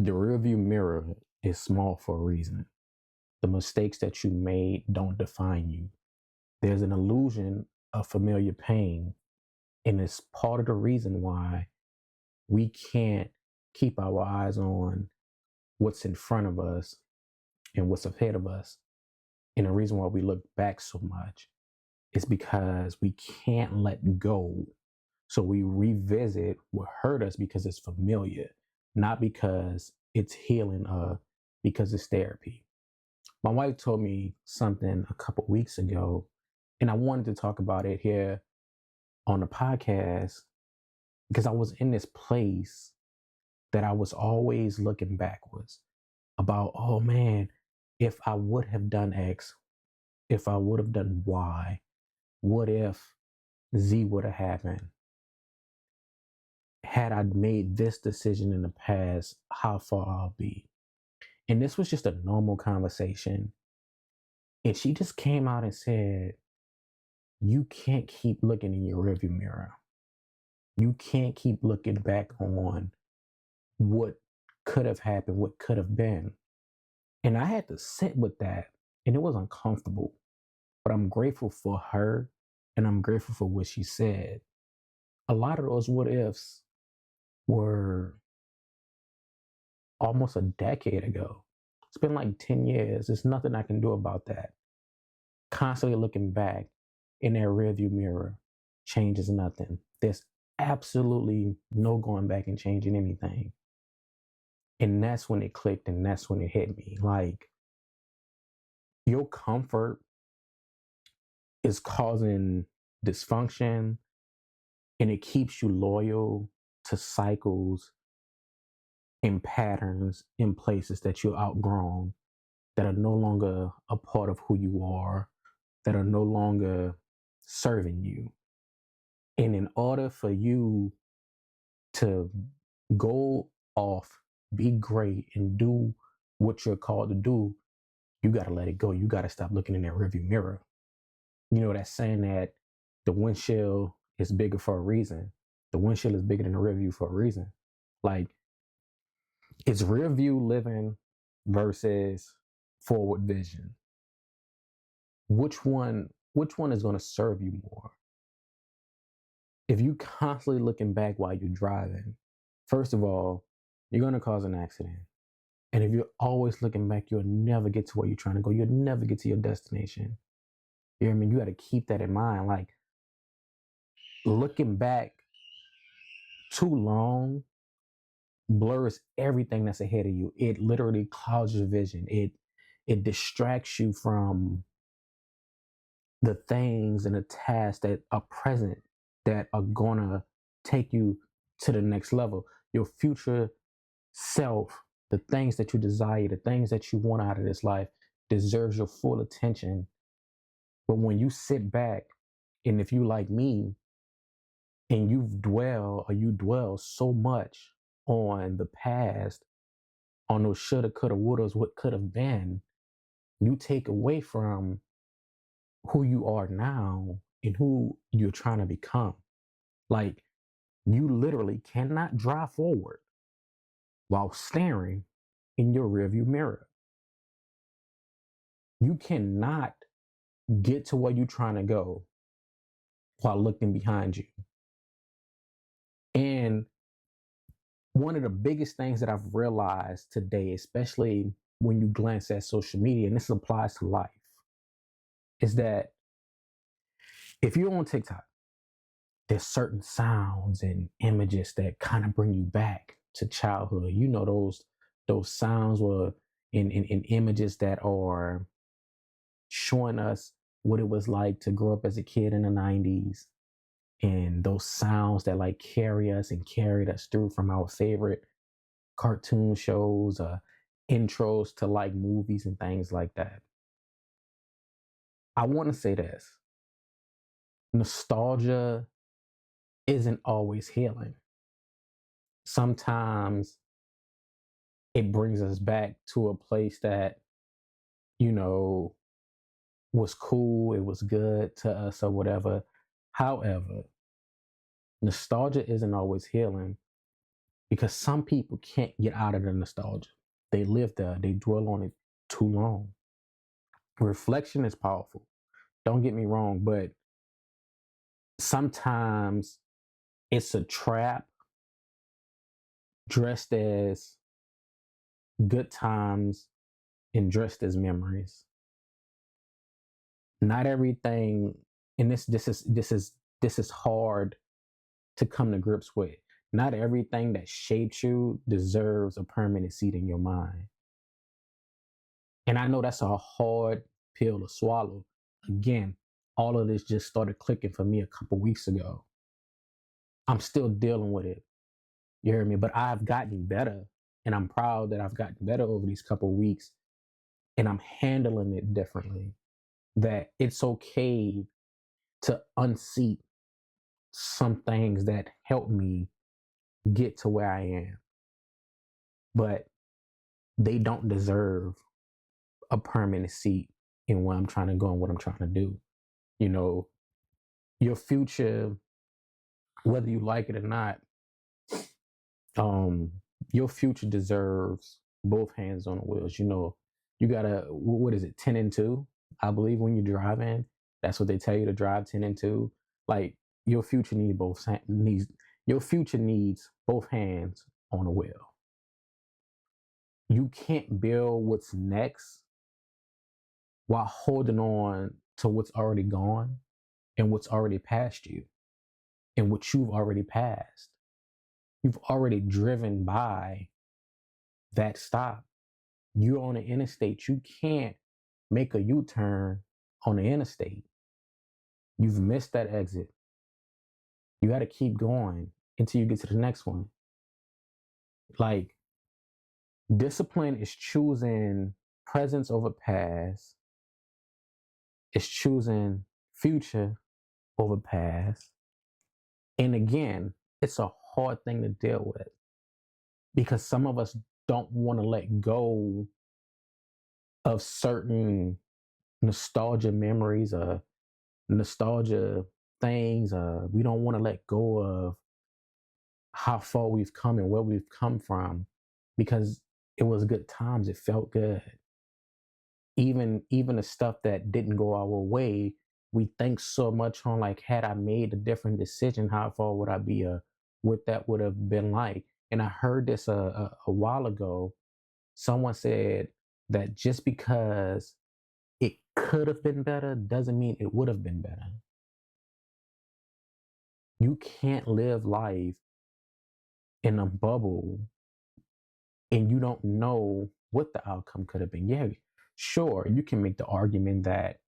The rearview mirror is small for a reason. The mistakes that you made don't define you. There's an illusion of familiar pain, and it's part of the reason why we can't keep our eyes on what's in front of us and what's ahead of us. And the reason why we look back so much is because we can't let go. So we revisit what hurt us because it's familiar, not because it's healing or because it's therapy. My wife told me something a couple weeks ago, and I wanted to talk about it here on the podcast because I was in this place that I was always looking backwards about, oh man, if I would have done X, if I would have done Y, what if Z would have happened? Had I made this decision in the past, how far I'll be. And this was just a normal conversation. And she just came out and said, you can't keep looking in your rearview mirror. You can't keep looking back on what could have happened, what could have been. And I had to sit with that, and it was uncomfortable. But I'm grateful for her, and I'm grateful for what she said. A lot of those what ifs were almost a decade ago. It's been like 10 years. There's nothing I can do about that. Constantly looking back in that rearview mirror changes nothing. There's absolutely no going back and changing anything. And that's when it clicked, and that's when it hit me. Like, your comfort is causing dysfunction, and it keeps you loyal to cycles and patterns in places that you're outgrown, that are no longer a part of who you are, that are no longer serving you. And in order for you to go off, be great, and do what you're called to do, you got to let it go. You got to stop looking in that rearview mirror. You know that saying that the windshield is bigger for a reason. The windshield is bigger than the rearview for a reason. Like, it's rearview living versus forward vision. Which one is going to serve you more? If you constantly looking back while you're driving, first of all, you're going to cause an accident. And if you're always looking back, you'll never get to where you're trying to go. You'll never get to your destination. You know what I mean? You got to keep that in mind. Like, looking back too long blurs everything that's ahead of you. It literally clouds your vision. It distracts you from the things and the tasks that are present, that are gonna take you to the next level. Your future self, the things that you desire, the things that you want out of this life, deserves your full attention. But when you sit back, and if you like me, and you dwell so much on the past, on those shoulda, coulda, wouldas, what could have been, you take away from who you are now and who you're trying to become. Like, you literally cannot drive forward while staring in your rearview mirror. You cannot get to where you're trying to go while looking behind you. And one of the biggest things that I've realized today, especially when you glance at social media, and this applies to life, is that if you're on TikTok, there's certain sounds and images that kind of bring you back to childhood. You know, those sounds were in images that are showing us what it was like to grow up as a kid in the 90s. And those sounds that like carry us and carried us through from our favorite cartoon shows, intros to like movies and things like that. I want to say this: nostalgia isn't always healing. Sometimes it brings us back to a place that, you know, was cool, it was good to us or whatever. However, nostalgia isn't always healing, because some people can't get out of the nostalgia. They live there, they dwell on it too long. Reflection is powerful. Don't get me wrong, but sometimes it's a trap dressed as good times and dressed as memories. Not everything, and this is hard to come to grips with. Not everything that shaped you deserves a permanent seat in your mind. And I know that's a hard pill to swallow. Again, all of this just started clicking for me a couple weeks ago. I'm still dealing with it. You hear me? But I've gotten better, and I'm proud that I've gotten better over these couple weeks, and I'm handling it differently. That it's okay to unseat some things that help me get to where I am, but they don't deserve a permanent seat in where I'm trying to go and what I'm trying to do. You know, your future, whether you like it or not, your future deserves both hands on the wheels. You know, you gotta, what is it, 10 and 2? I believe when you drive in, that's what they tell you to drive 10 and 2. Like your future your future needs both hands on the wheel. You can't build what's next while holding on to what's already gone and what's already past you and what you've already passed. You've already driven by that stop. You're on the interstate. You can't make a U-turn on the interstate. You've missed that exit. You got to keep going until you get to the next one. Like, discipline is choosing presence over past. It's choosing future over past. And again, it's a hard thing to deal with because some of us don't want to let go of certain nostalgia memories or nostalgia things. We don't want to let go of how far we've come and where we've come from because it was good times. It felt good. Even the stuff that didn't go our way, we think so much on like, had I made a different decision, how far would I be? What that would have been like. And I heard this a while ago. Someone said that just because it could have been better doesn't mean it would have been better. You can't live life in a bubble and you don't know what the outcome could have been. Yeah, sure, you can make the argument that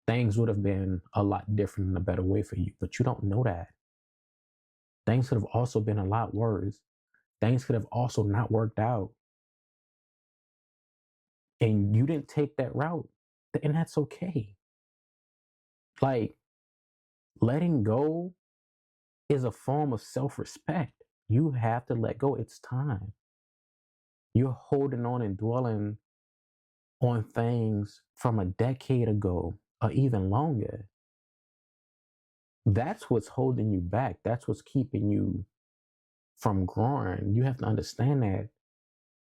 things would have been a lot different and a better way for you, but you don't know that. Things could have also been a lot worse. Things could have also not worked out. And you didn't take that route, and that's okay. Like, letting go is a form of self-respect. You have to let go. It's time. You're holding on and dwelling on things from a decade ago or even longer. That's what's holding you back. That's what's keeping you from growing. You have to understand that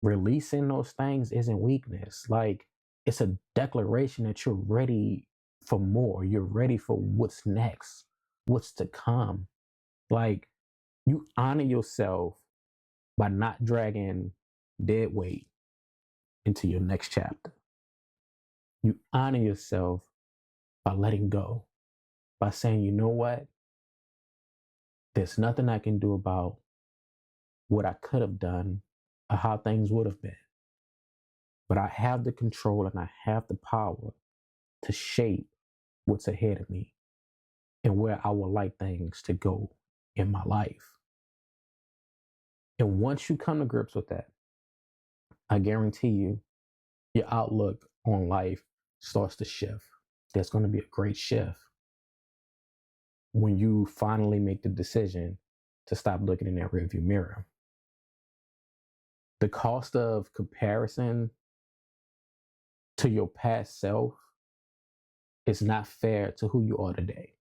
releasing those things isn't weakness. Like, it's a declaration that you're ready for more. You're ready for what's next, what's to come. Like, you honor yourself by not dragging dead weight into your next chapter. You honor yourself by letting go, by saying, you know what? There's nothing I can do about what I could have done or how things would have been. But I have the control and I have the power to shape what's ahead of me and where I would like things to go in my life. And once you come to grips with that, I guarantee you, your outlook on life starts to shift. There's going to be a great shift when you finally make the decision to stop looking in that rearview mirror. The cost of comparison to your past self is not fair to who you are today.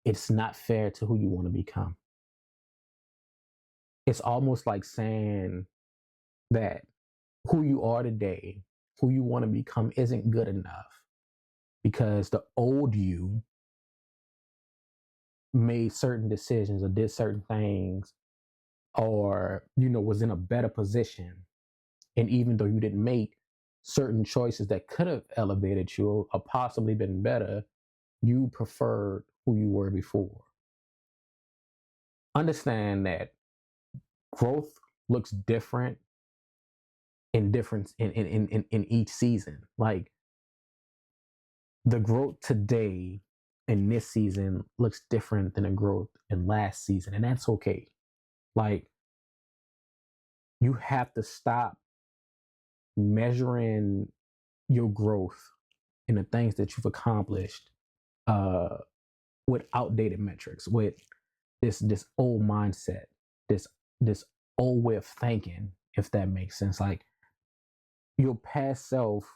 It's not fair to who you want to become. it's almost like saying that who you are today, who you want to become, isn't good enough because the old you made certain decisions or did certain things or, was in a better position. And even though you didn't make certain choices that could have elevated you or possibly been better, you preferred who you were before. Understand that growth looks different in each season. Like the growth today in this season looks different than the growth in last season, and that's okay. Like you have to stop measuring your growth and the things that you've accomplished uh, with outdated metrics, with this old mindset, this this old way of thinking, if that makes sense. Like your past self,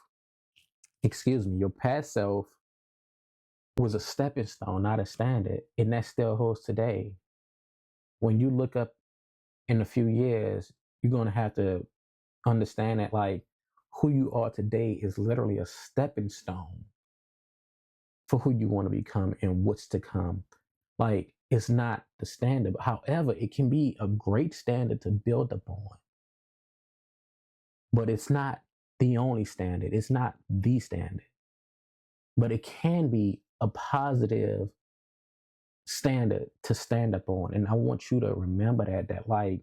your past self was a stepping stone, not a standard, and that still holds today. When you look up in a few years, you're gonna have to understand that like who you are today is literally a stepping stone for who you want to become and what's to come. Like it's not the standard. However, it can be a great standard to build upon. But it's not the only standard. It's not the standard. But it can be a positive standard to stand up on. And I want you to remember that like,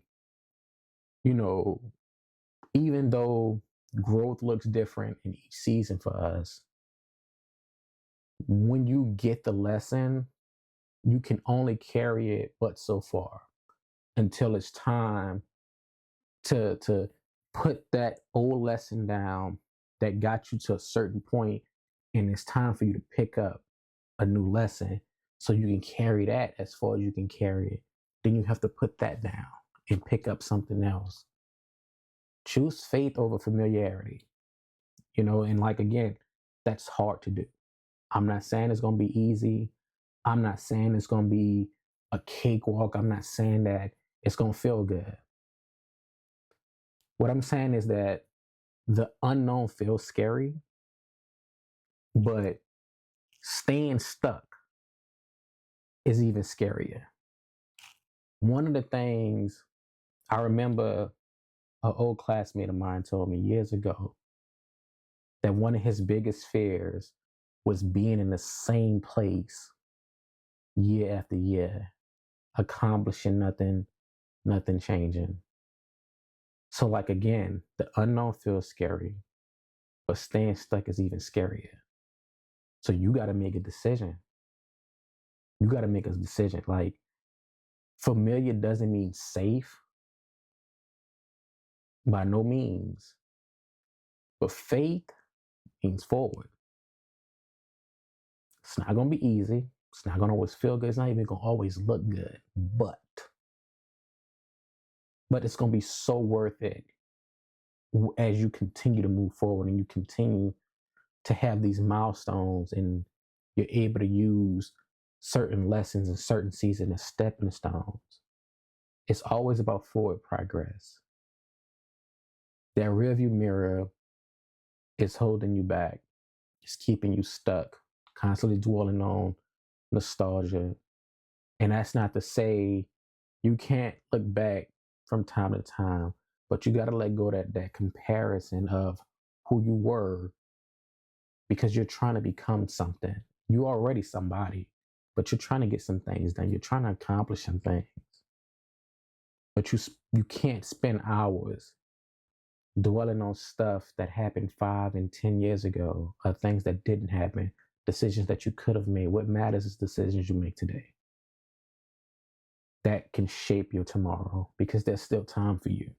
even though growth looks different in each season for us, when you get the lesson, you can only carry it but so far until it's time to put that old lesson down that got you to a certain point, and it's time for you to pick up a new lesson so you can carry that as far as you can carry it. Then you have to put that down and pick up something else. Choose faith over familiarity, and like again, that's hard to do. I'm not saying it's going to be easy. I'm not saying it's going to be a cakewalk. I'm not saying that it's going to feel good. What I'm saying is that the unknown feels scary, but staying stuck is even scarier. One of the things I remember an old classmate of mine told me years ago that one of his biggest fears was being in the same place year after year, accomplishing nothing changing. So, like again, the unknown feels scary, but staying stuck is even scarier. So you got to make a decision. You got to make a decision. Like familiar doesn't mean safe, by no means. But faith means forward. It's not going to be easy. It's not going to always feel good. It's not even going to always look good. But it's going to be so worth it as you continue to move forward and you continue to have these milestones and you're able to use certain lessons in certain seasons as stepping stones. It's always about forward progress. That rearview mirror is holding you back. It's keeping you stuck, constantly dwelling on nostalgia. And that's not to say you can't look back from time to time, but you got to let go of that comparison of who you were because you're trying to become something. You're already somebody, but you're trying to get some things done. You're trying to accomplish some things. But you can't spend hours dwelling on stuff that happened 5 and 10 years ago, or things that didn't happen, decisions that you could have made. What matters is decisions you make today that can shape your tomorrow because there's still time for you.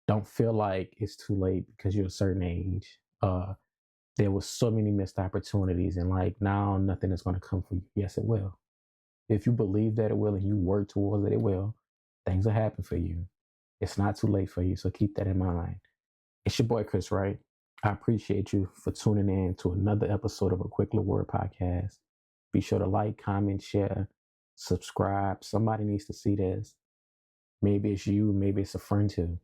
Don't feel like it's too late because you're a certain age. There was so many missed opportunities and like now nothing is going to come for you. Yes, it will. If you believe that it will and you work towards it, it will. Things will happen for you. It's not too late for you. So keep that in mind. It's your boy, Chris Wright. I appreciate you for tuning in to another episode of A Quick Little Word Podcast. Be sure to like, comment, share, subscribe. Somebody needs to see this. Maybe it's you, maybe it's a friend too.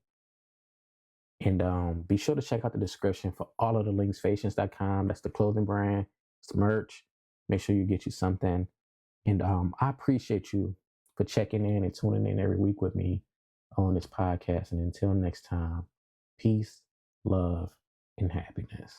And be sure to check out the description for all of the links, facients.com. That's the clothing brand, it's the merch. Make sure you get you something. And I appreciate you for checking in and tuning in every week with me on this podcast. And until next time, peace, love, and happiness.